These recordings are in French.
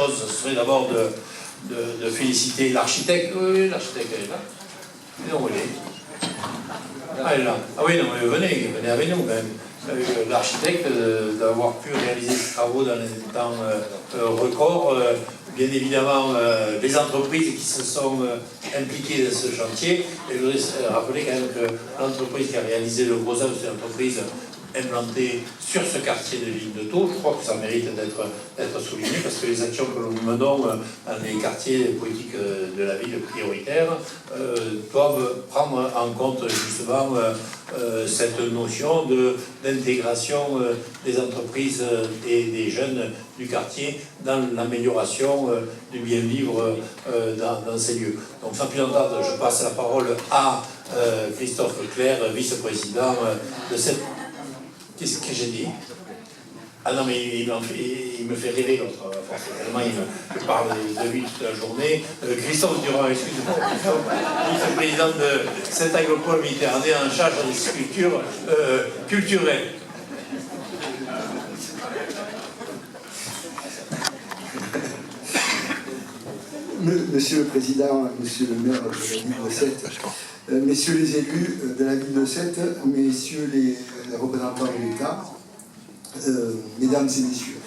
chose, ce serait d'abord de féliciter l'architecte. Oui, l'architecte, elle est là. Non, elle est. Ah, elle est là. Ah oui, non, mais venez avec nous quand même. L'architecte d'avoir pu réaliser ces travaux dans les temps records. Bien évidemment, les entreprises qui se sont impliquées dans ce chantier. Et je voudrais rappeler quand même que l'entreprise qui a réalisé le gros œuvre, c'est une entreprise implantée sur ce quartier de l'île de Thau. Je crois que ça mérite d'être souligné parce que les actions que nous menons dans les quartiers politiques de la ville prioritaires doivent prendre en compte justement cette notion d'intégration des entreprises et des jeunes du quartier dans l'amélioration du bien-vivre dans ces lieux. Donc sans plus attendre, je passe la parole à Christophe Clerc, vice-président de cette... Qu'est-ce que j'ai dit? Ah non, mais il me fait rêver, l'autre, tellement il parle de lui toute la journée. Christophe Durand, excusez-moi, vice-président de cette agropole Méditerranée en charge des structures culturelles. Monsieur le Président, Monsieur le maire de la ville de Sète, Messieurs les élus de la ville de Sète, Messieurs les représentants de l'État, Mesdames et Messieurs,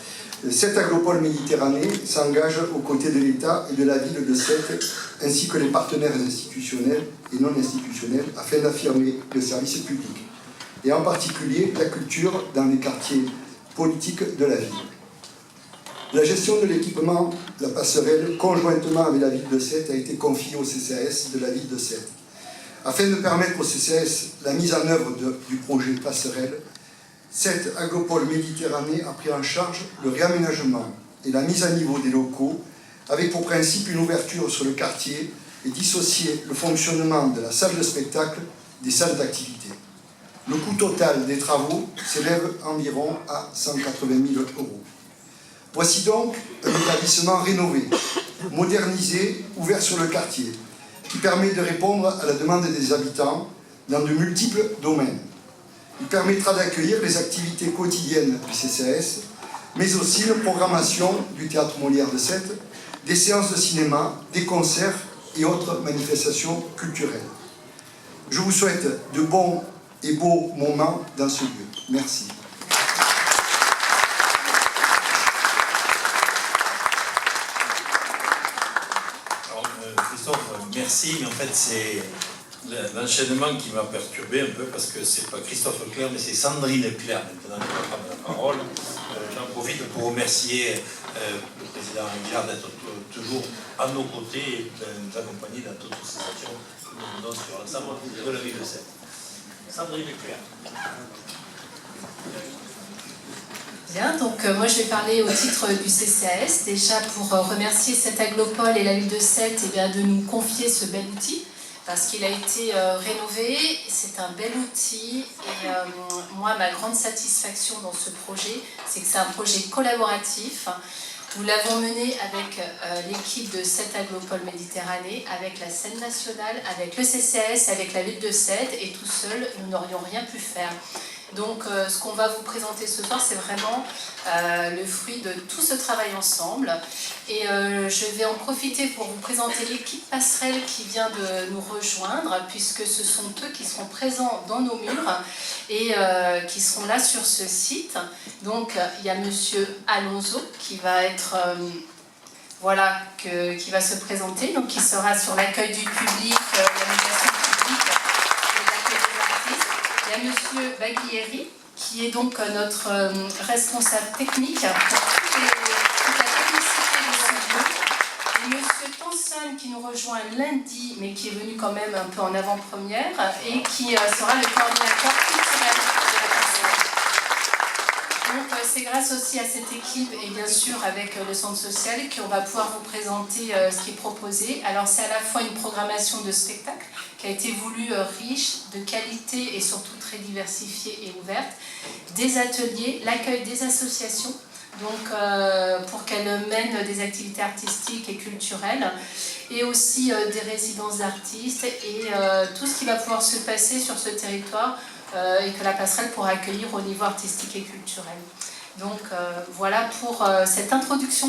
cette agropole Méditerranée s'engage aux côtés de l'État et de la ville de Sète, ainsi que les partenaires institutionnels et non institutionnels, afin d'affirmer le service public, et en particulier la culture dans les quartiers politiques de la ville. La gestion de l'équipement, la passerelle, conjointement avec la ville de Sète, a été confiée au CCAS de la ville de Sète. Afin de permettre au CCAS la mise en œuvre du projet passerelle, cette agropole Méditerranée a pris en charge le réaménagement et la mise à niveau des locaux, avec pour principe une ouverture sur le quartier et dissocier le fonctionnement de la salle de spectacle des salles d'activité. Le coût total des travaux s'élève environ à 180 000 €. Voici donc un établissement rénové, modernisé, ouvert sur le quartier, qui permet de répondre à la demande des habitants dans de multiples domaines. Il permettra d'accueillir les activités quotidiennes du CCAS, mais aussi la programmation du Théâtre Molière de Sète, des séances de cinéma, des concerts et autres manifestations culturelles. Je vous souhaite de bons et beaux moments dans ce lieu. Merci. Merci, mais en fait c'est l'enchaînement qui m'a perturbé un peu parce que c'est pas Christophe Clerc mais c'est Sandrine Clerc maintenant qui va prendre la parole. J'en profite pour remercier le président Aguilar d'être toujours à nos côtés et de nous accompagner dans toutes ces actions que nous menons sur l'ensemble de la ville de Sète. Sandrine Clerc. Bien, donc moi je vais parler au titre du CCAS, déjà pour remercier cette agropole et la ville de Sète de nous confier ce bel outil, parce qu'il a été rénové, c'est un bel outil, et moi ma grande satisfaction dans ce projet, c'est que c'est un projet collaboratif. Nous l'avons mené avec l'équipe de cette agropole Méditerranée, avec la scène nationale, avec le CCAS, avec la ville de Sète, et tout seul nous n'aurions rien pu faire. Donc ce qu'on va vous présenter ce soir, c'est vraiment le fruit de tout ce travail ensemble. Et je vais en profiter pour vous présenter l'équipe passerelle qui vient de nous rejoindre, puisque ce sont eux qui seront présents dans nos murs et qui seront là sur ce site. Donc il y a Monsieur Alonso qui va être... qui va se présenter, donc qui sera sur l'accueil du public, la médiation publique et l'accueil des artistes. Il y a Monsieur Baglieri, qui est donc notre responsable technique pour toute la technicité de ce lieu. Et Monsieur Thompson, qui nous rejoint lundi, mais qui est venu quand même un peu en avant-première, et qui sera le coordinateur culturel de la passerelle. Donc c'est grâce aussi à cette équipe et bien sûr avec le centre social qu'on va pouvoir vous présenter ce qui est proposé. Alors c'est à la fois une programmation de spectacle qui a été voulue riche, de qualité et surtout très diversifiée et ouverte, des ateliers, l'accueil des associations, donc pour qu'elles mènent des activités artistiques et culturelles, et aussi des résidences d'artistes et tout ce qui va pouvoir se passer sur ce territoire et que la passerelle pourra accueillir au niveau artistique et culturel. Donc voilà pour cette introduction